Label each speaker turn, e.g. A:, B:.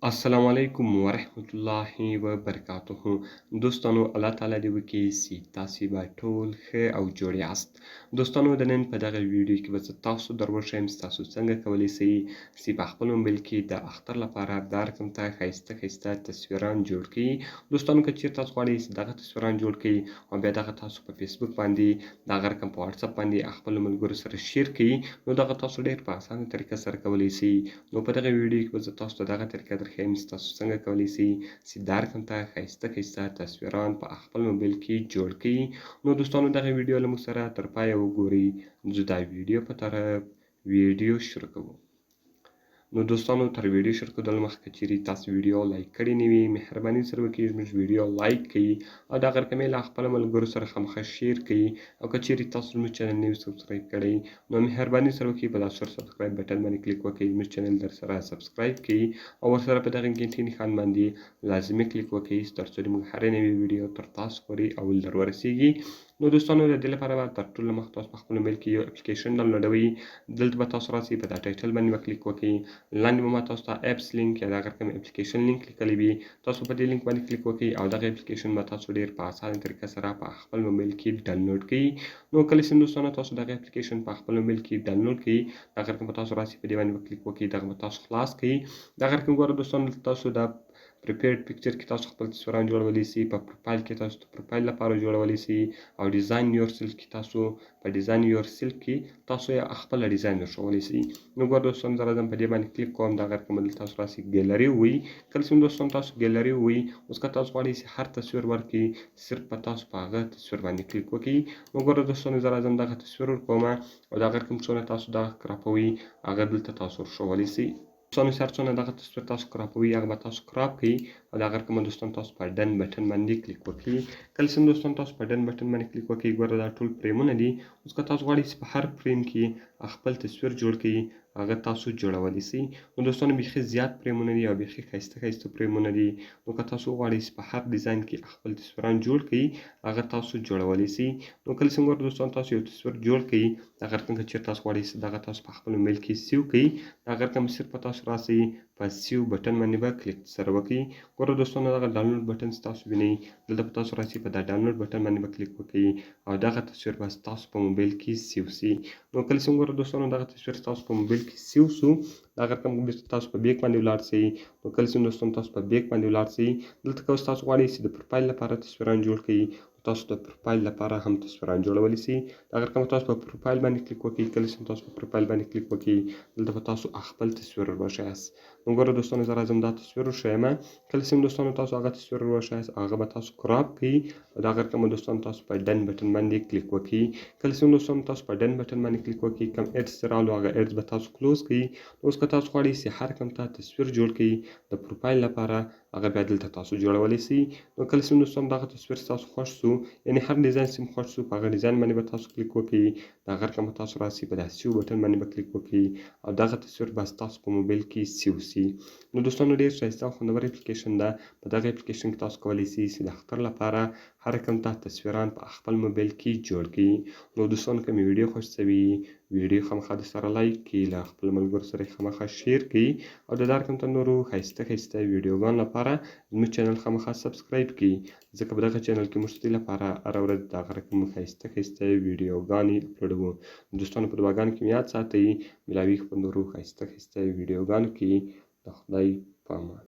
A: السلام علیکم ورحمت الله وبرکاته. دوستانو الله تعالی دې وکړي چې تاسې به ټول ښه او جوړ یاست. دوستانو د نن په دغه ویډیو کې به زه تاسو در وښیم چې تاسو څنګه کولی شئ چې په خپل موبایل کې د اختر لپاره دا رقم ته ښایسته تصویران جوړ کړئ. دوستانو که چیرې تاسو غواړئ چې دغه تصویران جوړ کړئ او بیا دغه تاسو په فیسبوک باندې دغه رقم په واتساپ باندې خپلو ملګرو سره شیر کړئ، نو دغه تاسو ډېر په اسانه طریقه سره کولی شئ. نو په دغه ویډیو کې به زه تاسو ته دغه طریقه درښیم چې تاسو څنګه کولی شئ چې دا رقم ته ښایسته تصویران په خپل موبایل کې جوړ کړئ. نو دوستانو دغه ویډیو له موږ سره تر پایه وګورئ. زه دا ویډیو په طرف ویډیو شروع کوو. نو دوستانو تر ویډیو شروع کېدل مخکې که چیرې تاسو ویډیو لایک کړې نه وي، مهرباني سره وکړئ زموږ ویډیو لایک کړئ او دغه رقم یې له خپلو ملګرو سره خامخا شیر کړئ. او که چیرې تاسو زموږ چینل نه وي سبسکرایب کړی، نو مهرباني سره وکړئ په دا سور سبسکرایب بټن باندې کلیک وکړئ، زموږ چینل در سره سبسکرایب کړئ او ورسره په دغه ګنټۍ نښان باندې لازمي کلیک وکړئ تر څو زموږ هرې نوې ویډیو تر تاسو پورې اول در ورسیږي. نو دوستانو د دې لپاره به تر ټولو مخکې تاسو په خپل موبایل کې یو اپلیکیشن ډاونلوډوئ. دلته به تاسو راسئ، په دا ټایټل باندې به کلیک وکړئ. لاندې به ما تاسو ته اپس لینک یا دغه رقم اپلیکیشن لینک لیکلی وي، تاسو په دې لینک باندې کلیک وکړئ او دغه اپلیکیشن به تاسو ډېر په اسانه طریقه سره په خپل موبایل کې ډاونلوډ کړئ. نو کله چې دوستانو تاسو دغه اپلیکیشن په خپل موبایل کې ډاونلوډ کړئ، دغه رقم به تاسو راسئ، په دې باندې به کلیک وکړئ، دغه به تاسو خلاص کړئ. دغه رقم ګوره دوستانو تاسو دا پریپیرډ پکچر کې تاسو خپل تصویران جوړولی شئ، په پروفایل کې تاسو د پروفایل لپاره جوړولی شئ او ډیزاین یور سیلف کې تاسو په ډیزاین یور سیلف کې تاسو یې خپله ډیزاین ورښولی شئ. نو ګوره دوستانو زه راځم په دې باندې کلیک کوم، دغه رقم به دلته تاسو راسئ ګیلري ووایي. کله چې دوستانو تاسو ګیلري ووایي، اوس که تاسو غواړئ چې هر تصویر ورکړئ، صرف به تاسو په هغه تصویر باندې کلیک وکړئ. نو ګوره دوستانو زه راځم دغه تصویر ورکومه او دغه رقم څونه تاسو دغه کراپوئ هغه دلته تاسو ورښولی شئ. دوستانو چې هر څونه دغه تصویر تاسو کراپوئ هغه به تاسو کراپ کړئ او دغه رقم به دوستانو تاسو په ډن بټن باندې کلیک وکړئ. کله چې دوستانو تاسو په ډن بټن باندې کلیک وکړئ، ګوره دا ټول فریمونه دي. اوس که تاسو غواړئ چې په هر فریم کې خپل تصویر جوړ کړئ، هغه تاسو جوړولی شئ. نو دوستانو بیخي زیات فریمونه دي او بیخي ښایسته فریمونه دي. نو که تاسو وغواړئ چې په هر ډیزاین کې خپل تصویران جوړ کړئ، هغه تاسو جوړولی شئ. نو کله چې ګوره دوستانو تاسو یو تصویر جوړ کړئ، دغه رقم که چیرې تاسو غواړئ چې دغه تاسو په خپل موبایل کې سیو کړئ، دغه رقم صرف په تاسو راسئ، په سیو بټن باندې به کلیک سره وکړئ. ګوره دوستانو دغه ډاونلوډ بټن چې تاسو وینئ، دلته به تاسو راسئ، په دا ډاونلوډ بټن باندې به کلیک وکړئ او دغه تصویر به ستاسو په موبایل کې سیو شي. نو کله چې ګوره دوستانو دغه تصویر ستاسو په موبایل کې سیو شو، دغه رقم بیرته تاسو په بیک باندې ولاړ شئ. نو کله چې دوستانو تاسو په بیک باندې ولاړ شئ، دلته که اوس تاسو غواړئ چې د پروفایل لپاره تصویران جوړ کړئ، تاسو د پروفایل لپاره هم تصویران جوړولی شئ. دغه رقم تاسو په پروفایل باندې کلیک وکړئ. کله چې تاسو په پروفایل باندې کلیک وکړئ، دلته به تاسو خپل تصویر وروښیاست. نو ګوره دوستانو زه راځم دا تصویر وښیمه. کله چې دوستانو تاسو هغه تصویر وروښیاست، هغه به تاسو کراپ کړئ او دغه رقم دوستانو تاسو په ډن بټن باندې کلیک وکړئ. کله چې دوستانو تاسو په ډن بټن باندې کلیک وکړئ، کوم ایډز چې راغلو هغه ایډز به تاسو کلوز کړئ. اوس که تاسو غواړئ چې هر رقم ته تصویر جوړ کړئ د پروفایل لپاره، هغه بیا دلته تاسو جوړولی شئ. نو کله چې دوستانو دغه تصویر ستاسو خوښ شو، یعنې هر ډیزاین چې مو خوښ شو، په هغه ډیزاین باندې به تاسو کلیک وکړئ. دغه رقم به تاسو راسئ، په دا سیو بټن باندې به کلیک وکړئ او دغه تصویر به ستاسو په موبایل کې سیو شي. نو دوستانو ډېر ښایسته او خوندور اپلیکیشن ده. په دغه اپلیکیشن کې تاسو کولی شئ چې د اختر لپاره هر رقم ته تصویران په خپل موبایل کې جوړ کړئ. نو دوستانو که مې ویډیو خوښ شوي، ویډیو خامخا درسره لایک کړئ، له خپلو ملګرو سره یې خامخا شیر کړئ او د دا رقم ته نورو ښایسته ویډیوګانو لپاره زموږ چینل خامخا سبسکرایب کړئ، ځکه په دغه چینل کې موږ ستاسو لپاره هره ورځ دغه رقم ښایسته ویډیوګانې اپلوډوو. دوستانو په دعاګانو کې مې یاد ساتئ. ملاویږو په نورو ښایسته ویډیوګانو کې. د خدای په امان.